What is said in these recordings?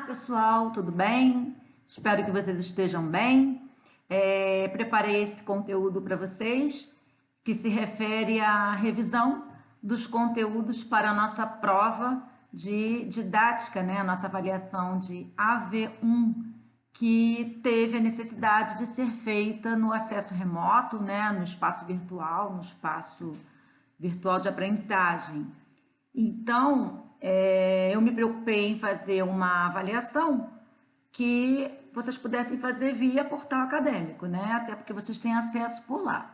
pessoal, tudo bem? Espero que vocês estejam bem. Preparei esse conteúdo para vocês, que se refere à revisão dos conteúdos para a nossa prova de didática, né? A nossa avaliação de AV1, que teve a necessidade de ser feita no acesso remoto, né? No espaço virtual de aprendizagem. Então, eu me preocupei em fazer uma avaliação que vocês pudessem fazer via portal acadêmico, né? Até porque vocês têm acesso por lá.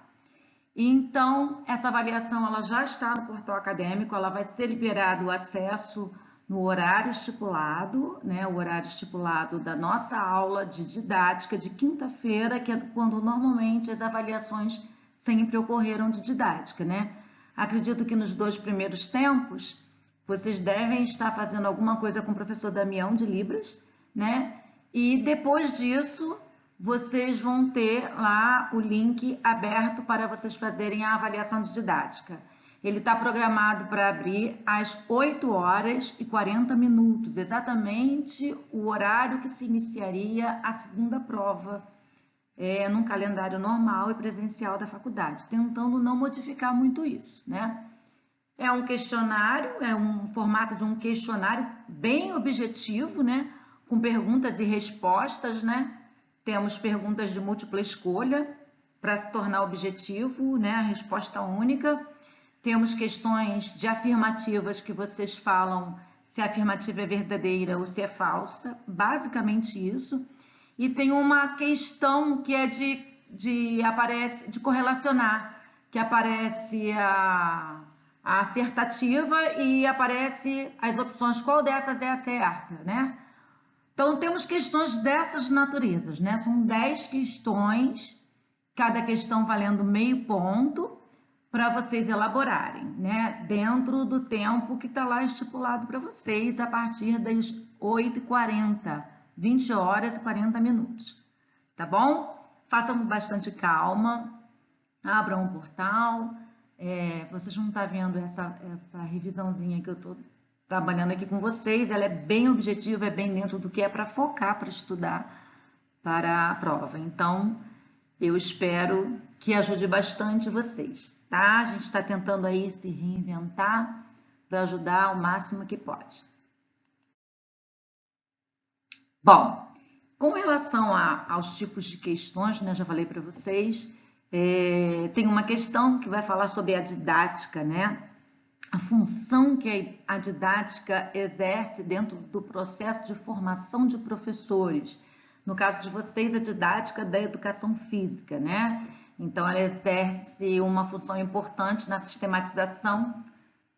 Então, essa avaliação ela já está no portal acadêmico, ela vai ser liberado o acesso no horário estipulado, né? O horário estipulado da nossa aula de didática de quinta-feira, que é quando normalmente as avaliações sempre ocorreram de didática, né? Acredito que nos 2 primeiros tempos, vocês devem estar fazendo alguma coisa com o professor Damião de Libras, né? E depois disso, vocês vão ter lá o link aberto para vocês fazerem a avaliação de didática. Ele está programado para abrir às 8h40, exatamente o horário que se iniciaria a segunda prova, num calendário normal e presencial da faculdade, tentando não modificar muito isso, né? É um questionário, é um formato de um questionário bem objetivo, né? Com perguntas e respostas, né? Temos perguntas de múltipla escolha para se tornar objetivo, né? A resposta única. Temos questões de afirmativas que vocês falam se a afirmativa é verdadeira ou se é falsa, basicamente isso. E tem uma questão que é de correlacionar, que aparece a assertativa e aparece as opções, qual dessas é a certa, né? Então, temos questões dessas naturezas, né? São 10 questões, cada questão valendo meio ponto, para vocês elaborarem, né? Dentro do tempo que está lá estipulado para vocês, a partir das 8h40, 20h40, tá bom? Façam com bastante calma, abram o portal. Vocês vão estar vendo essa revisãozinha que eu estou trabalhando aqui com vocês, ela é bem objetiva, é bem dentro do que é para focar, para estudar para a prova. Então, eu espero que ajude bastante vocês, tá? A gente está tentando aí se reinventar para ajudar o máximo que pode. Bom, com relação aos tipos de questões, né, já falei para vocês, tem uma questão que vai falar sobre a didática, né? A função que a didática exerce dentro do processo de formação de professores. No caso de vocês, a didática da educação física, né? Então, ela exerce uma função importante na sistematização,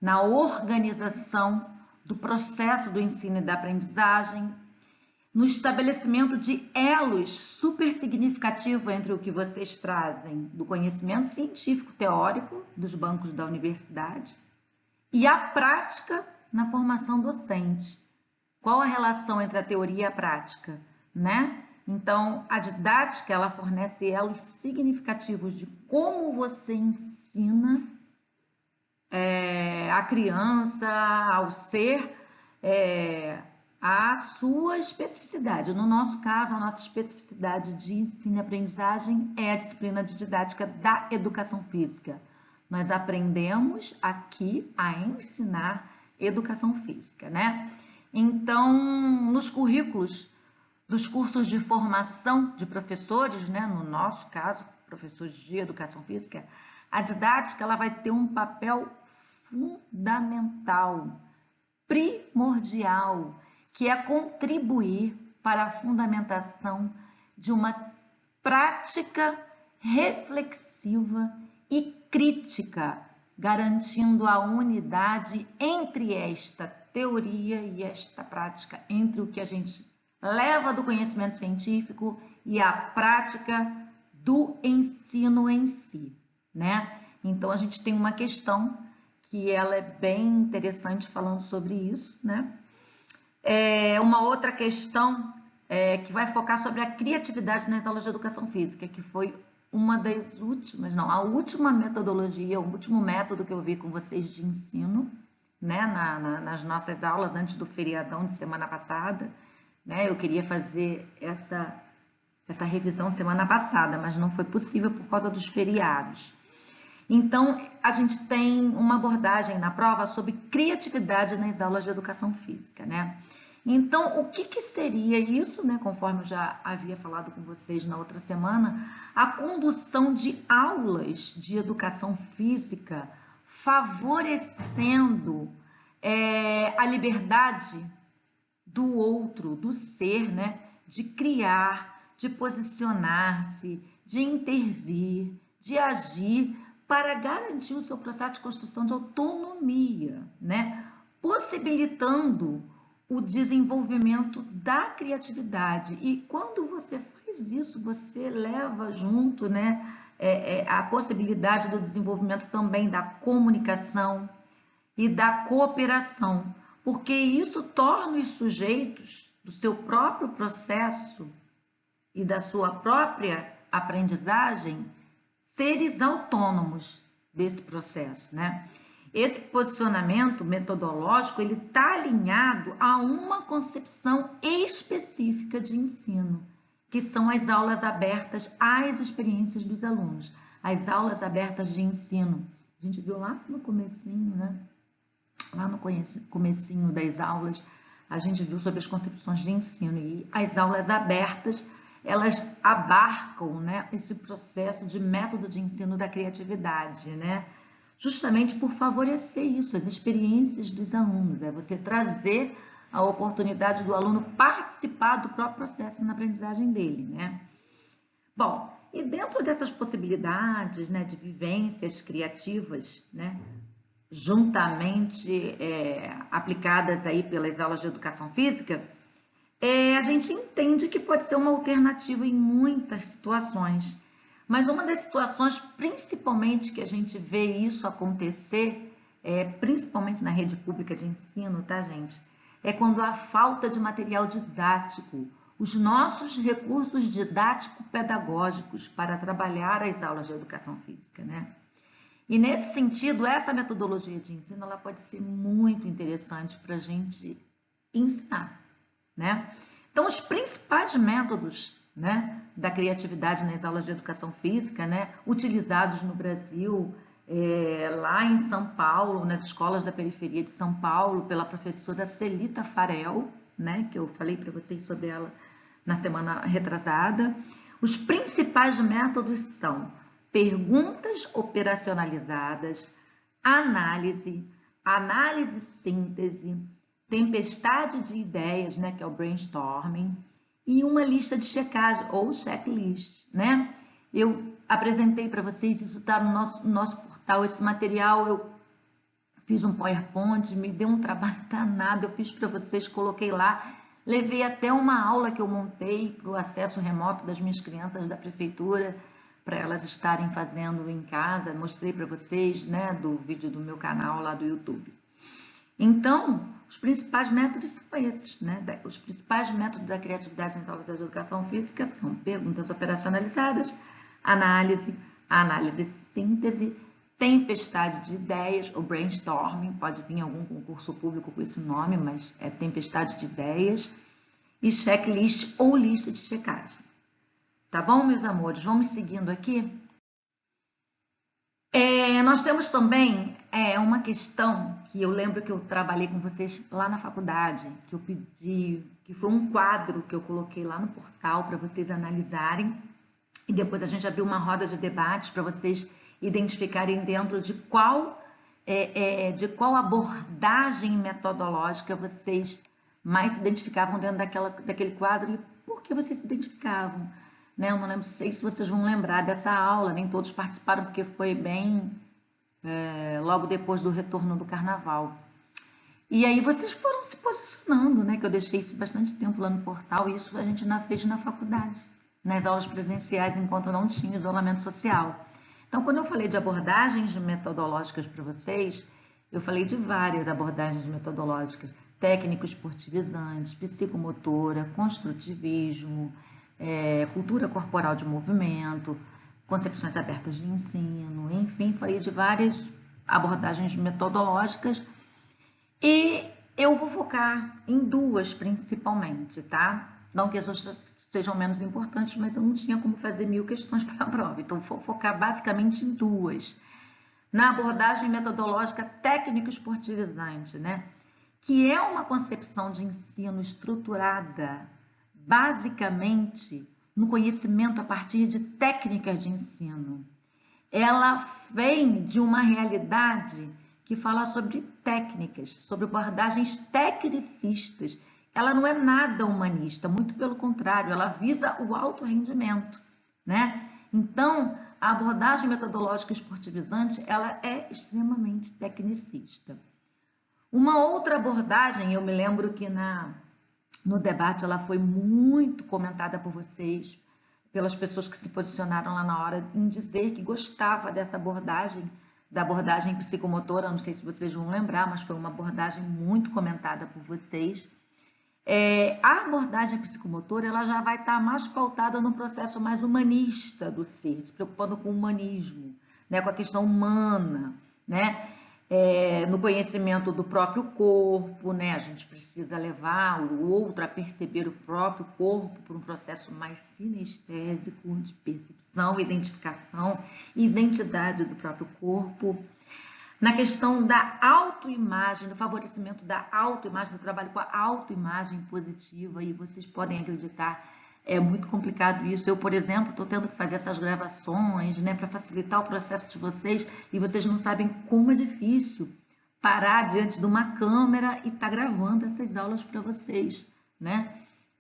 na organização do processo do ensino e da aprendizagem, no estabelecimento de elos super significativos entre o que vocês trazem do conhecimento científico teórico dos bancos da universidade e a prática na formação docente. Qual a relação entre a teoria e a prática, né? Então, a didática, ela fornece elos significativos de como você ensina a criança, ao ser, a sua especificidade. No nosso caso, a nossa especificidade de ensino e aprendizagem é a disciplina de didática da educação física. Nós aprendemos aqui a ensinar educação física, né? Então, nos currículos dos cursos de formação de professores, né? No nosso caso, professores de educação física, a didática ela vai ter um papel fundamental, primordial, que é contribuir para a fundamentação de uma prática reflexiva e crítica, garantindo a unidade entre esta teoria e esta prática, entre o que a gente leva do conhecimento científico e a prática do ensino em si, né? Então, a gente tem uma questão que ela é bem interessante falando sobre isso, né? Uma outra questão que vai focar sobre a criatividade nas aulas de educação física, que foi uma das últimas, não, a última metodologia, o último método que eu vi com vocês de ensino, né, nas nossas aulas antes do feriadão de semana passada, né? Eu queria fazer essa revisão semana passada, mas não foi possível por causa dos feriados. Então, a gente tem uma abordagem na prova sobre criatividade nas aulas de educação física, né? Então, o que seria isso, né? Conforme eu já havia falado com vocês na outra semana, a condução de aulas de educação física favorecendo a liberdade do outro, do ser, né? De criar, de posicionar-se, de intervir, de agir para garantir o seu processo de construção de autonomia, né? Possibilitando o desenvolvimento da criatividade. E quando você faz isso, você leva junto, né, a possibilidade do desenvolvimento também da comunicação e da cooperação, porque isso torna os sujeitos do seu próprio processo e da sua própria aprendizagem seres autônomos desse processo, né? Esse posicionamento metodológico, ele está alinhado a uma concepção específica de ensino, que são as aulas abertas às experiências dos alunos, as aulas abertas de ensino. A gente viu lá no comecinho, né? Lá no comecinho das aulas, a gente viu sobre as concepções de ensino e as aulas abertas, elas abarcam, né, esse processo de método de ensino da criatividade, né? Justamente por favorecer isso, as experiências dos alunos, é você trazer a oportunidade do aluno participar do próprio processo na aprendizagem dele, né? Bom, e dentro dessas possibilidades, né, de vivências criativas, né, juntamente aplicadas aí pelas aulas de educação física, a gente entende que pode ser uma alternativa em muitas situações. Mas uma das situações, principalmente, que a gente vê isso acontecer, principalmente na rede pública de ensino, tá, gente? É quando há falta de material didático, os nossos recursos didático-pedagógicos para trabalhar as aulas de educação física, né? E nesse sentido, essa metodologia de ensino, ela pode ser muito interessante para a gente ensinar, né? Então, os principais métodos, né, da criatividade nas aulas de educação física, né, utilizados no Brasil, lá em São Paulo, nas escolas da periferia de São Paulo, pela professora Celita Farel, né, que eu falei para vocês sobre ela na semana retrasada. Os principais métodos são perguntas operacionalizadas, análise síntese, tempestade de ideias, né, que é o brainstorming, e uma lista de checagem, ou checklist, né? Eu apresentei para vocês, isso está no nosso portal, esse material, eu fiz um PowerPoint, me deu um trabalho danado, eu fiz para vocês, coloquei lá, levei até uma aula que eu montei para o acesso remoto das minhas crianças da prefeitura, para elas estarem fazendo em casa, mostrei para vocês, né, do vídeo do meu canal lá do YouTube. Então, os principais métodos são esses, né? Os principais métodos da criatividade nas aulas de educação física são perguntas operacionalizadas, análise síntese, tempestade de ideias, ou brainstorming, pode vir em algum concurso público com esse nome, mas é tempestade de ideias, e checklist ou lista de checagem. Tá bom, meus amores? Vamos seguindo aqui. Nós temos também uma questão que eu lembro que eu trabalhei com vocês lá na faculdade, que eu pedi, que foi um quadro que eu coloquei lá no portal para vocês analisarem, e depois a gente abriu uma roda de debate para vocês identificarem dentro de qual abordagem metodológica vocês mais se identificavam dentro daquele quadro e por que vocês se identificavam. Né? Eu não lembro, sei se vocês vão lembrar dessa aula, nem todos participaram porque foi bem logo depois do retorno do carnaval. E aí vocês foram se posicionando, né? Que eu deixei isso bastante tempo lá no portal, e isso a gente fez na faculdade, nas aulas presenciais, enquanto não tinha isolamento social. Então, quando eu falei de abordagens metodológicas para vocês, eu falei de várias abordagens metodológicas, técnico-esportivizantes, psicomotora, construtivismo, cultura corporal de movimento, concepções abertas de ensino, enfim, falei de várias abordagens metodológicas e Eu vou focar em duas principalmente, tá? Não que as outras sejam menos importantes, mas eu não tinha como fazer 1000 questões para a prova, então vou focar basicamente em duas. Na abordagem metodológica técnico-esportivizante, né? Que é uma concepção de ensino estruturada basicamente no conhecimento a partir de técnicas de ensino. Ela vem de uma realidade que fala sobre técnicas, sobre abordagens tecnicistas. Ela não é nada humanista, muito pelo contrário, ela visa o alto rendimento, né? Então, a abordagem metodológica esportivizante, ela é extremamente tecnicista. Uma outra abordagem, eu me lembro que no debate ela foi muito comentada por vocês, pelas pessoas que se posicionaram lá na hora, em dizer que gostava dessa abordagem, da abordagem psicomotora, não sei se vocês vão lembrar, mas foi uma abordagem muito comentada por vocês. A abordagem psicomotora ela já vai estar mais pautada no processo mais humanista do ser, se preocupando com o humanismo, né, com a questão humana, né? No conhecimento do próprio corpo, né? A gente precisa levar o outro a perceber o próprio corpo por um processo mais sinestésico, de percepção, identificação e identidade do próprio corpo. Na questão da autoimagem, do favorecimento da autoimagem, do trabalho com a autoimagem positiva, e vocês podem acreditar, é muito complicado isso. Eu, por exemplo, estou tendo que fazer essas gravações, né, para facilitar o processo de vocês, e vocês não sabem como é difícil parar diante de uma câmera e estar gravando essas aulas para vocês, né?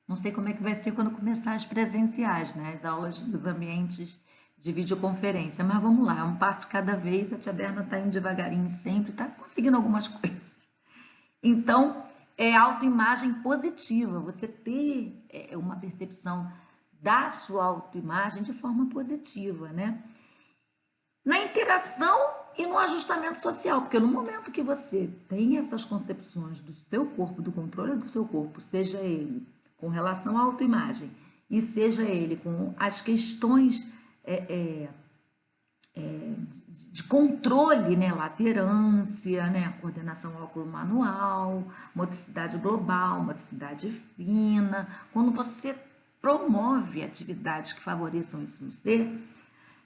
Não sei como é que vai ser quando começar as presenciais, né, as aulas dos ambientes de videoconferência, mas vamos lá, um passo de cada vez, a tia Berna está indo devagarinho sempre, está conseguindo algumas coisas. Então, é autoimagem positiva, você ter uma percepção da sua autoimagem de forma positiva, né? Na interação e no ajustamento social, porque no momento que você tem essas concepções do seu corpo, do controle do seu corpo, seja ele com relação à autoimagem e seja ele com as questões de controle, né, laterância, né, coordenação óculo-manual, motricidade global, motricidade fina. Quando você promove atividades que favoreçam isso no ser,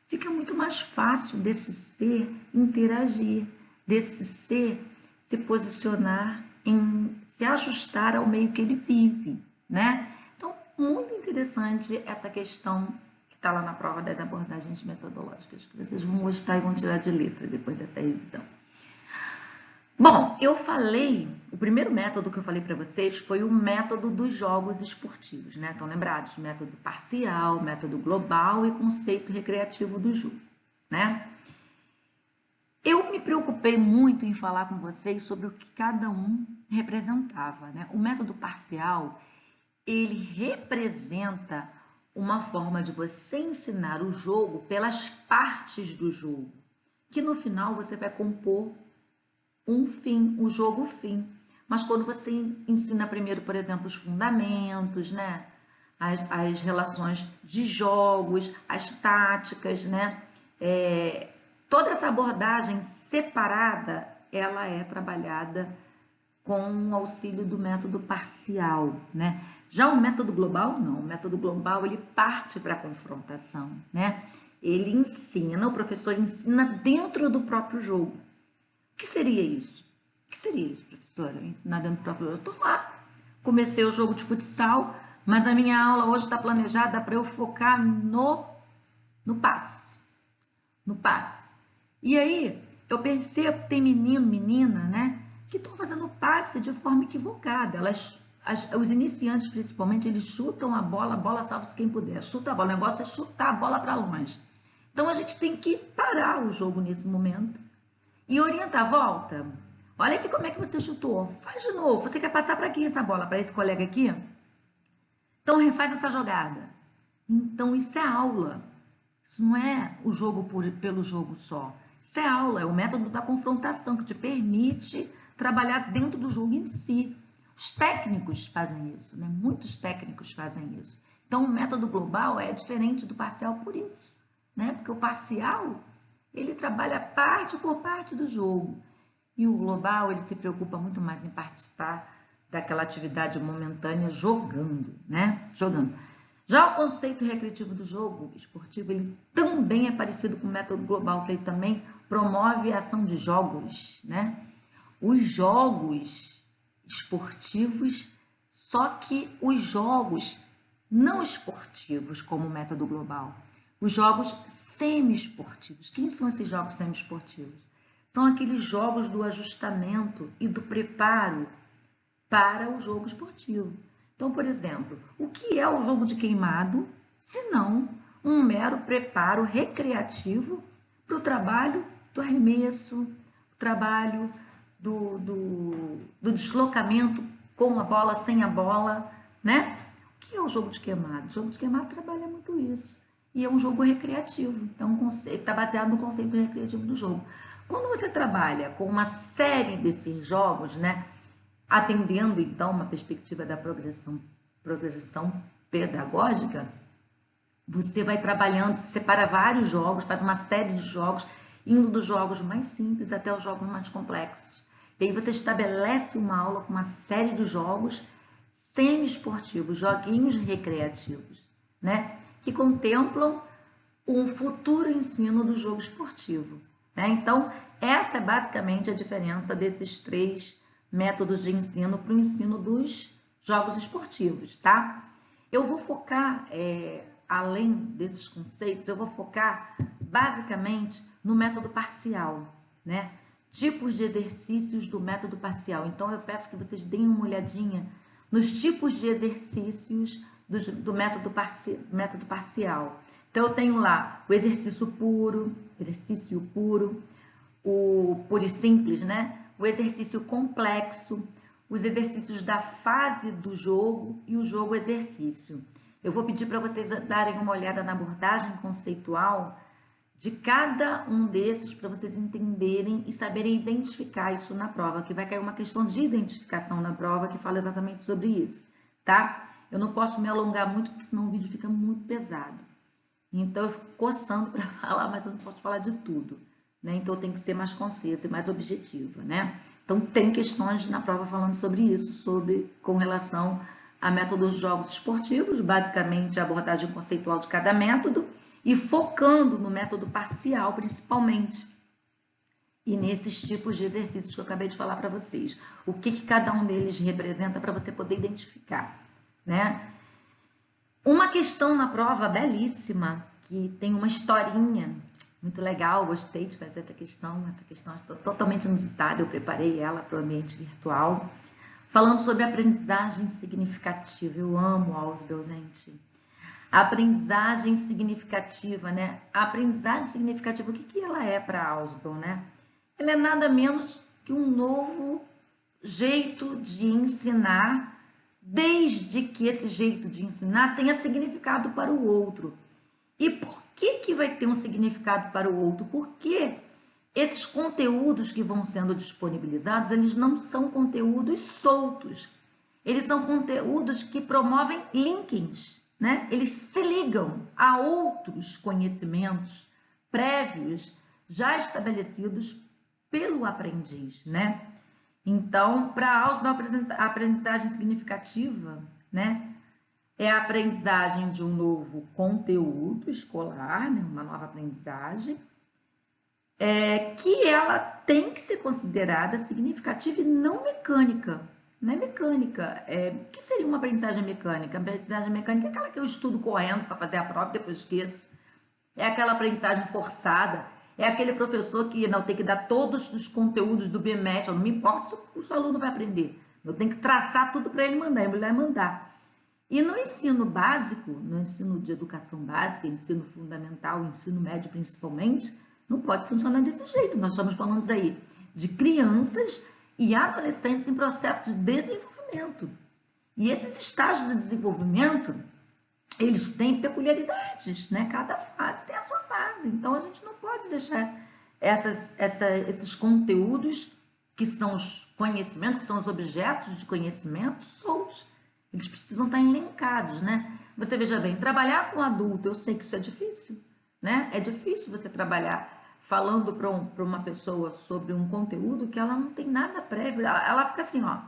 fica muito mais fácil desse ser interagir, desse ser se posicionar em se ajustar ao meio que ele vive, né? Então, muito interessante essa questão está lá na prova das abordagens metodológicas, que vocês vão gostar e vão tirar de letra depois dessa revisão. Bom, eu falei, o primeiro método que eu falei para vocês foi o método dos jogos esportivos, né? Estão lembrados? Método parcial, método global e conceito recreativo do jogo, né? Eu me preocupei muito em falar com vocês sobre o que cada um representava, né? O método parcial, ele representa uma forma de você ensinar o jogo pelas partes do jogo, que no final você vai compor um fim, o jogo fim. Mas quando você ensina primeiro, por exemplo, os fundamentos, né? As relações de jogos, as táticas, né? Toda essa abordagem separada, ela é trabalhada com o auxílio do método parcial, né? Já o método global, não. O método global, ele parte para a confrontação, né? Ele ensina, o professor ensina dentro do próprio jogo. O que seria isso? O que seria isso, professora? Ensinar dentro do próprio jogo? Eu estou lá, comecei o jogo de futsal, mas a minha aula hoje está planejada para eu focar no passe. No passe. E aí, eu percebo que tem menino, menina, né? Que estão fazendo passe de forma equivocada. Os iniciantes, principalmente, eles chutam a bola salva-se quem puder. Chuta a bola, o negócio é chutar a bola para longe. Então, a gente tem que parar o jogo nesse momento e orientar. Volta, olha aqui como é que você chutou. Faz de novo. Você quer passar para quem essa bola? Para esse colega aqui? Então, refaz essa jogada. Então, isso é aula. Isso não é o jogo pelo jogo só. Isso é aula, é o método da confrontação que te permite trabalhar dentro do jogo em si. Os técnicos fazem isso, né? Muitos técnicos fazem isso. Então, o método global é diferente do parcial por isso, né? Porque o parcial, ele trabalha parte por parte do jogo. E o global, ele se preocupa muito mais em participar daquela atividade momentânea jogando, né? Jogando. Já o conceito recreativo do jogo esportivo, ele também é parecido com o método global, que ele também promove a ação de jogos, né? Os jogos esportivos, só que os jogos não esportivos, como o método global. Os jogos semi-esportivos. Quem são esses jogos semi-esportivos? São aqueles jogos do ajustamento e do preparo para o jogo esportivo. Então, por exemplo, o que é o jogo de queimado, se não um mero preparo recreativo para o trabalho do arremesso, o trabalho do deslocamento com a bola, sem a bola, né? O que é o jogo de queimado? O jogo de queimado trabalha muito isso. E é um jogo recreativo, está baseado no conceito recreativo do jogo. Quando você trabalha com uma série desses jogos, né, atendendo então uma perspectiva da progressão pedagógica, você vai trabalhando, separa vários jogos, faz uma série de jogos, indo dos jogos mais simples até os jogos mais complexos. E aí você estabelece uma aula com uma série de jogos semi-esportivos, joguinhos recreativos, né, que contemplam um futuro ensino do jogo esportivo, né? Então, essa é basicamente a diferença desses 3 métodos de ensino para o ensino dos jogos esportivos, tá? Eu vou focar, além desses conceitos, eu vou focar basicamente no método parcial, né? Tipos de exercícios do método parcial. Então, eu peço que vocês deem uma olhadinha nos tipos de exercícios do método parcial. Então, eu tenho lá o exercício puro, o puro e simples, né? O exercício complexo, os exercícios da fase do jogo e o jogo-exercício. Eu vou pedir para vocês darem uma olhada na abordagem conceitual de cada um desses para vocês entenderem e saberem identificar isso na prova, que vai cair uma questão de identificação na prova que fala exatamente sobre isso, tá? Eu não posso me alongar muito, porque senão o vídeo fica muito pesado. Então, eu fico coçando para falar, mas eu não posso falar de tudo, né? Então, eu tenho que ser mais concisa e mais objetiva, né? Então, tem questões na prova falando sobre isso, com relação a métodos de jogos esportivos, basicamente a abordagem conceitual de cada método, e focando no método parcial, principalmente, e nesses tipos de exercícios que eu acabei de falar para vocês. O que cada um deles representa para você poder identificar, né? Uma questão na prova belíssima, que tem uma historinha muito legal, gostei de fazer essa questão é totalmente inusitada, eu preparei ela para o ambiente virtual, falando sobre aprendizagem significativa. Eu amo Ausubel, gente. A aprendizagem significativa, né? A aprendizagem significativa, o que ela é para Ausubel, né? Ela é nada menos que um novo jeito de ensinar, desde que esse jeito de ensinar tenha significado para o outro. E por que vai ter um significado para o outro? Porque esses conteúdos que vão sendo disponibilizados, eles não são conteúdos soltos. Eles são conteúdos que promovem linkings, né? Eles se ligam a outros conhecimentos prévios já estabelecidos pelo aprendiz, né? Então, para Ausubel, a aprendizagem significativa, né, é a aprendizagem de um novo conteúdo escolar, né, uma nova aprendizagem, que ela tem que ser considerada significativa e não mecânica. Não é mecânica. O que seria uma aprendizagem mecânica? A aprendizagem mecânica é aquela que eu estudo correndo para fazer a prova e depois esqueço. É aquela aprendizagem forçada. É aquele professor que não tem que dar todos os conteúdos do bimestre. Não me importa se o seu aluno vai aprender. Eu tenho que traçar tudo para ele mandar. Ele vai mandar. E no ensino básico, no ensino de educação básica, ensino fundamental, ensino médio principalmente, não pode funcionar desse jeito. Nós estamos falando aí de crianças e adolescentes em processo de desenvolvimento. E esses estágios de desenvolvimento, eles têm peculiaridades, né? Cada fase tem a sua fase. Então, a gente não pode deixar esses conteúdos, que são os conhecimentos, que são os objetos de conhecimento, soltos. Eles precisam estar elencados, né? Você veja bem, trabalhar com adulto, eu sei que isso é difícil, né? É difícil você trabalhar falando para uma pessoa sobre um conteúdo que ela não tem nada prévio, ela fica assim, ó,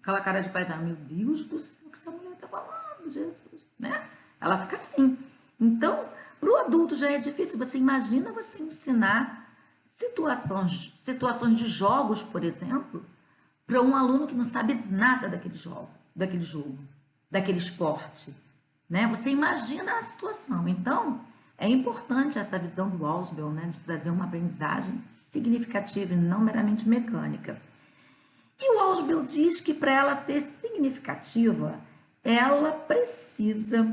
aquela cara de paisagem, meu Deus do céu, o que essa mulher está falando, Jesus, né? Ela fica assim. Então, para o adulto já é difícil. Você imagina você ensinar situações de jogos, por exemplo, para um aluno que não sabe nada daquele jogo, daquele esporte, né? Você imagina a situação. Então, é importante essa visão do Ausubel, né, de trazer uma aprendizagem significativa e não meramente mecânica. E o Ausubel diz que para ela ser significativa, ela precisa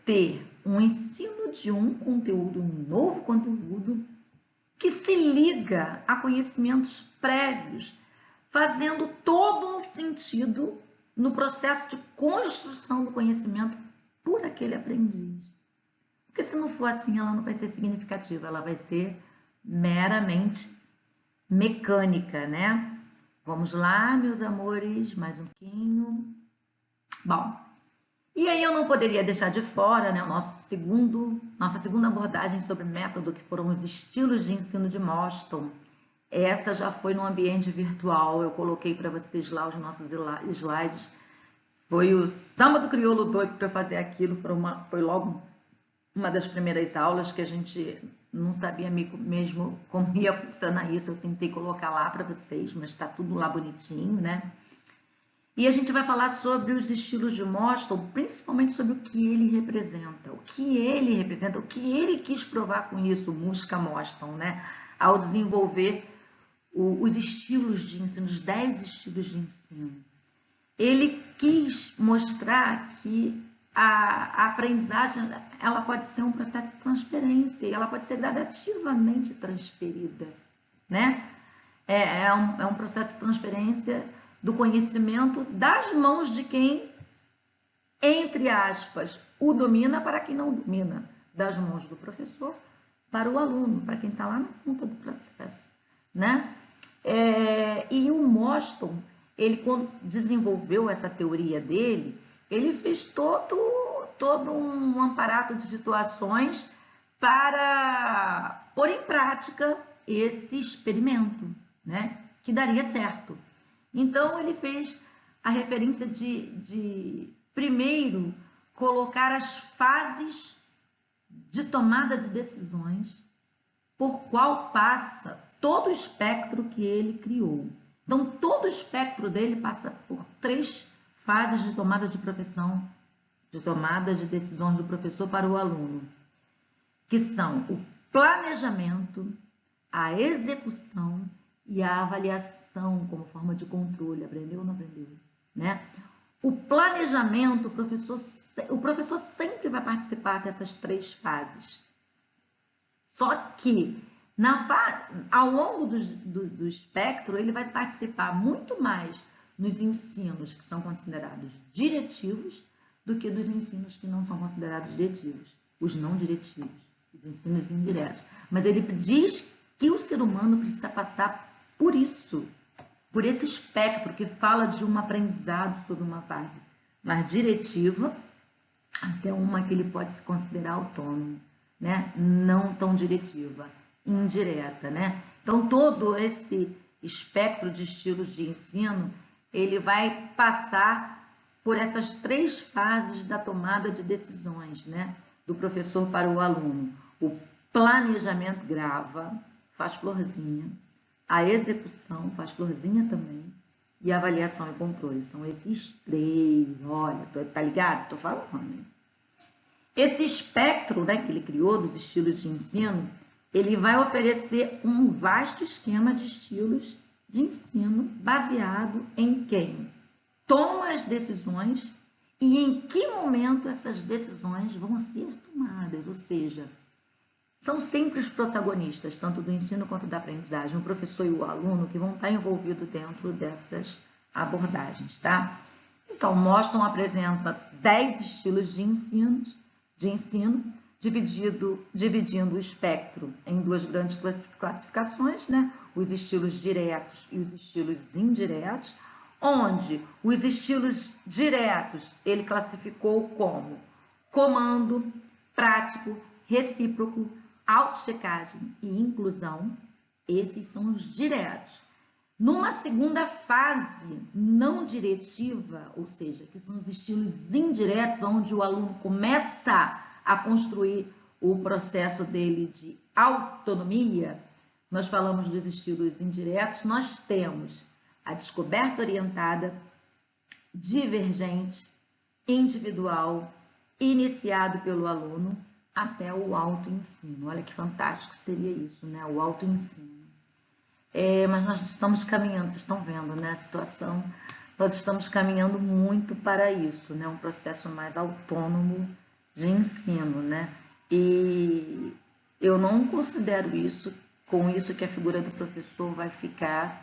ter um ensino de um conteúdo, um novo conteúdo, que se liga a conhecimentos prévios, fazendo todo um sentido no processo de construção do conhecimento por aquele aprendiz. Porque se não for assim, ela não vai ser significativa, ela vai ser meramente mecânica, né? Vamos lá, meus amores, mais um pouquinho. Bom, e aí eu não poderia deixar de fora, né, nossa segunda abordagem sobre método, que foram os estilos de ensino de Moston. Essa já foi no ambiente virtual, eu coloquei para vocês lá os nossos slides. Foi o samba do crioulo doido para fazer aquilo, foi logo uma das primeiras aulas que a gente não sabia mesmo como ia funcionar isso. Eu tentei colocar lá para vocês, mas está tudo lá bonitinho, né? E a gente vai falar sobre os estilos de Moston, principalmente sobre o que ele representa, o que ele quis provar com isso, o Muska Moston, né? Ao desenvolver os estilos de ensino, os 10 estilos de ensino. Ele quis mostrar que a aprendizagem, ela pode ser um processo de transferência, ela pode ser gradativamente transferida, né? É um processo de transferência do conhecimento das mãos de quem, entre aspas, o domina para quem não domina, das mãos do professor para o aluno, para quem está lá na ponta do processo, né? E o Moston, ele quando desenvolveu essa teoria dele, ele fez todo um aparato de situações para pôr em prática esse experimento, né? Que daria certo. Então, ele fez a referência de primeiro, colocar as fases de tomada de decisões por qual passa todo o espectro que ele criou. Então, todo o espectro dele passa por 3 fases de tomada de tomada de decisões do professor para o aluno, que são o planejamento, a execução e a avaliação como forma de controle. Aprendeu ou não aprendeu? Né? O planejamento, o professor sempre vai participar dessas 3 fases. Só que ao longo do espectro, ele vai participar muito mais nos ensinos que são considerados diretivos do que dos ensinos que não são considerados diretivos, os não diretivos, os ensinos indiretos. Mas ele diz que o ser humano precisa passar por isso, por esse espectro que fala de um aprendizado sobre uma fase mais diretiva até uma que ele pode se considerar autônomo, né? Não tão diretiva, indireta, né? Então, todo esse espectro de estilos de ensino, ele vai passar por essas 3 fases da tomada de decisões, né? Do professor para o aluno. O planejamento grava, faz florzinha. A execução faz florzinha também. E a avaliação e controle. São esses 3. Olha, tá ligado? Tô falando. Esse espectro, né, que ele criou dos estilos de ensino, ele vai oferecer um vasto esquema de estilos de ensino baseado em quem toma as decisões e em que momento essas decisões vão ser tomadas, ou seja, são sempre os protagonistas, tanto do ensino quanto da aprendizagem, o professor e o aluno, que vão estar envolvidos dentro dessas abordagens, tá? Então, Moston apresenta 10 estilos de ensino, dividindo o espectro em 2 grandes classificações, né? Os estilos diretos e os estilos indiretos, onde os estilos diretos ele classificou como comando, prático, recíproco, autochecagem e inclusão, esses são os diretos. Numa segunda fase não diretiva, ou seja, que são os estilos indiretos, onde o aluno começa a construir o processo dele de autonomia, nós falamos dos estilos indiretos, nós temos a descoberta orientada, divergente, individual, iniciado pelo aluno, até o autoensino. Olha que fantástico seria isso, né? O autoensino. Mas nós estamos caminhando, vocês estão vendo, né? A situação, nós estamos caminhando muito para isso, né? Um processo mais autônomo de ensino, né? E eu não considero isso, com isso que a figura do professor vai ficar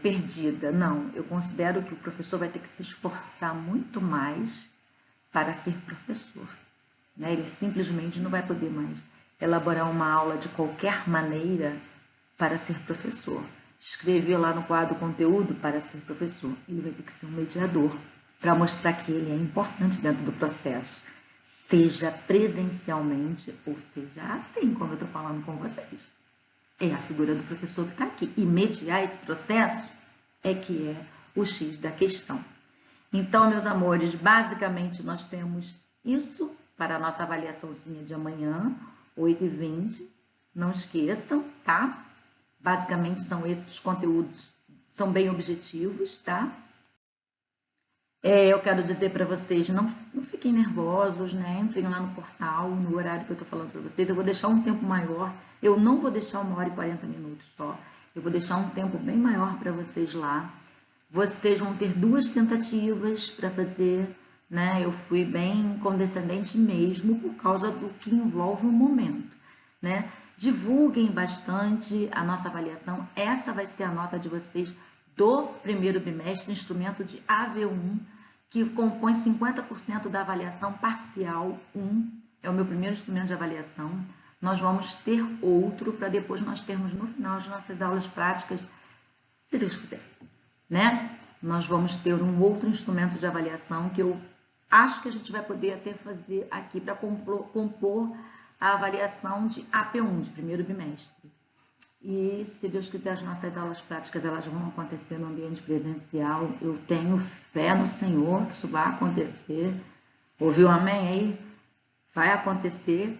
perdida. Não, eu considero que o professor vai ter que se esforçar muito mais para ser professor, né? Ele simplesmente não vai poder mais elaborar uma aula de qualquer maneira para ser professor. Escrever lá no quadro conteúdo para ser professor. Ele vai ter que ser um mediador para mostrar que ele é importante dentro do processo, seja presencialmente ou seja assim como eu estou falando com vocês. É a figura do professor que está aqui. E mediar esse processo é que é o X da questão. Então, meus amores, basicamente nós temos isso para a nossa avaliaçãozinha de amanhã, 8h20. Não esqueçam, tá? Basicamente são esses os conteúdos, são bem objetivos, tá? Eu quero dizer para vocês, não fiquem nervosos, né? Entrem lá no portal, no horário que eu estou falando para vocês. Eu vou deixar um tempo maior, eu não vou deixar 1h40 só. Eu vou deixar um tempo bem maior para vocês lá. Vocês vão ter 2 tentativas para fazer, né? Eu fui bem condescendente mesmo por causa do que envolve o momento, né? Divulguem bastante a nossa avaliação. Essa vai ser a nota de vocês do primeiro bimestre, instrumento de AV1, que compõe 50% da avaliação parcial 1. É o meu primeiro instrumento de avaliação. Nós vamos ter outro para depois nós termos no final de nossas aulas práticas, se Deus quiser, né? Nós vamos ter um outro instrumento de avaliação que eu acho que a gente vai poder até fazer aqui para compor a avaliação de AP1, de primeiro bimestre. E, se Deus quiser, as nossas aulas práticas elas vão acontecer no ambiente presencial. Eu tenho fé no Senhor que isso vai acontecer. Ouviu amém aí? Vai acontecer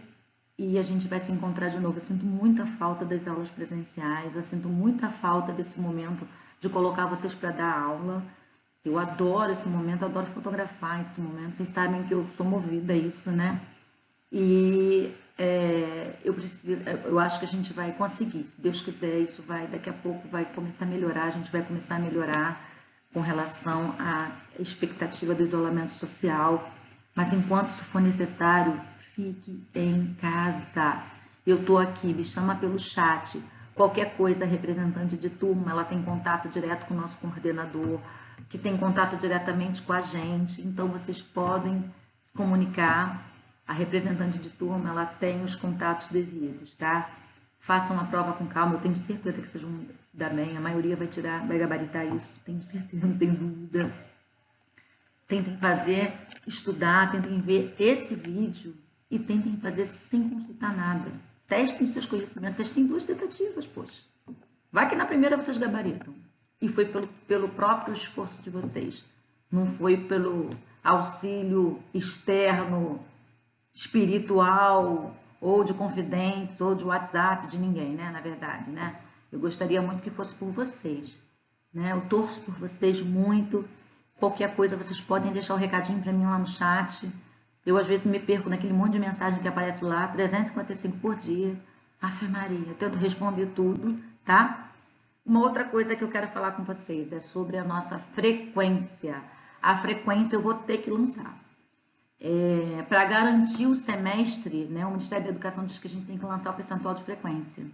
e a gente vai se encontrar de novo. Eu sinto muita falta das aulas presenciais, eu sinto muita falta desse momento de colocar vocês para dar aula. Eu adoro esse momento, eu adoro fotografar esse momento. Vocês sabem que eu sou movida a isso, né? E eu acho que a gente vai conseguir, se Deus quiser, isso vai, daqui a pouco vai começar a melhorar, a gente vai começar a melhorar com relação à expectativa do isolamento social, mas enquanto isso for necessário, fique em casa. Eu estou aqui, me chama pelo chat, qualquer coisa, representante de turma, ela tem contato direto com o nosso coordenador, que tem contato diretamente com a gente, então vocês podem se comunicar. A representante de turma, ela tem os contatos devidos, tá? Façam a prova com calma, eu tenho certeza que vocês vão se dar bem, a maioria vai gabaritar isso, tenho certeza, não tenho dúvida. Tentem fazer, estudar, tentem ver esse vídeo e tentem fazer sem consultar nada. Testem seus conhecimentos, vocês têm 2 tentativas, poxa. Vai que na primeira vocês gabaritam. E foi pelo próprio esforço de vocês, não foi pelo auxílio externo, espiritual, ou de confidentes, ou de WhatsApp, de ninguém, né? Na verdade, né? Eu gostaria muito que fosse por vocês, né? Eu torço por vocês muito. Qualquer coisa, vocês podem deixar o recadinho para mim lá no chat. Eu, às vezes, me perco naquele monte de mensagem que aparece lá, 355 por dia. Ave Maria, eu tento responder tudo, tá? Uma outra coisa que eu quero falar com vocês é sobre a nossa frequência. A frequência eu vou ter que lançar. Para garantir o semestre, né, o Ministério da Educação diz que a gente tem que lançar o percentual de frequência.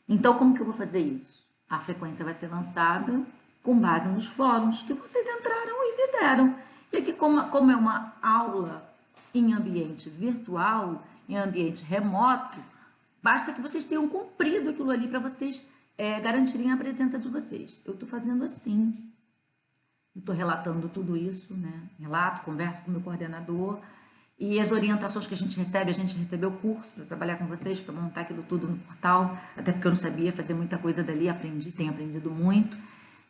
Então, como que eu vou fazer isso? A frequência vai ser lançada com base nos fóruns que vocês entraram e fizeram. E aqui, como é uma aula em ambiente virtual, em ambiente remoto, basta que vocês tenham cumprido aquilo ali para vocês garantirem a presença de vocês. Eu estou fazendo assim. Estou relatando tudo isso, né? Relato, converso com o meu coordenador E as orientações que a gente recebeu curso para trabalhar com vocês, para montar aquilo tudo no portal, até porque eu não sabia fazer muita coisa dali, tenho aprendido muito.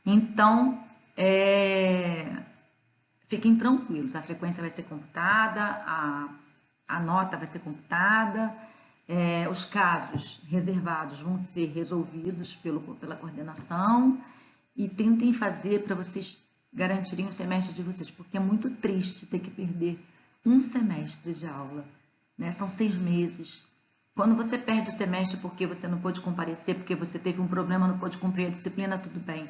Então, fiquem tranquilos, a frequência vai ser computada, a nota vai ser computada, os casos reservados vão ser resolvidos pela coordenação, e tentem fazer para vocês garantirem o semestre de vocês, porque é muito triste ter que perder um semestre de aula, né? São 6 meses. Quando você perde o semestre porque você não pôde comparecer, porque você teve um problema, não pôde cumprir a disciplina, tudo bem.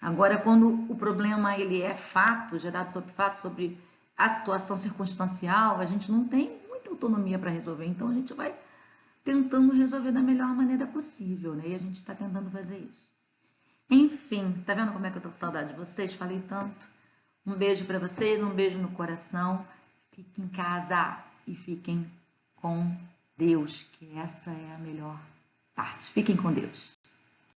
Agora, quando o problema ele é fato, gerado sobre a situação circunstancial, a gente não tem muita autonomia para resolver, então a gente vai tentando resolver da melhor maneira possível, né? E a gente está tentando fazer isso. Enfim, tá vendo como é que eu tô com saudade de vocês? Falei tanto. Um beijo para vocês, um beijo no coração. Fiquem em casa e fiquem com Deus, que essa é a melhor parte. Fiquem com Deus.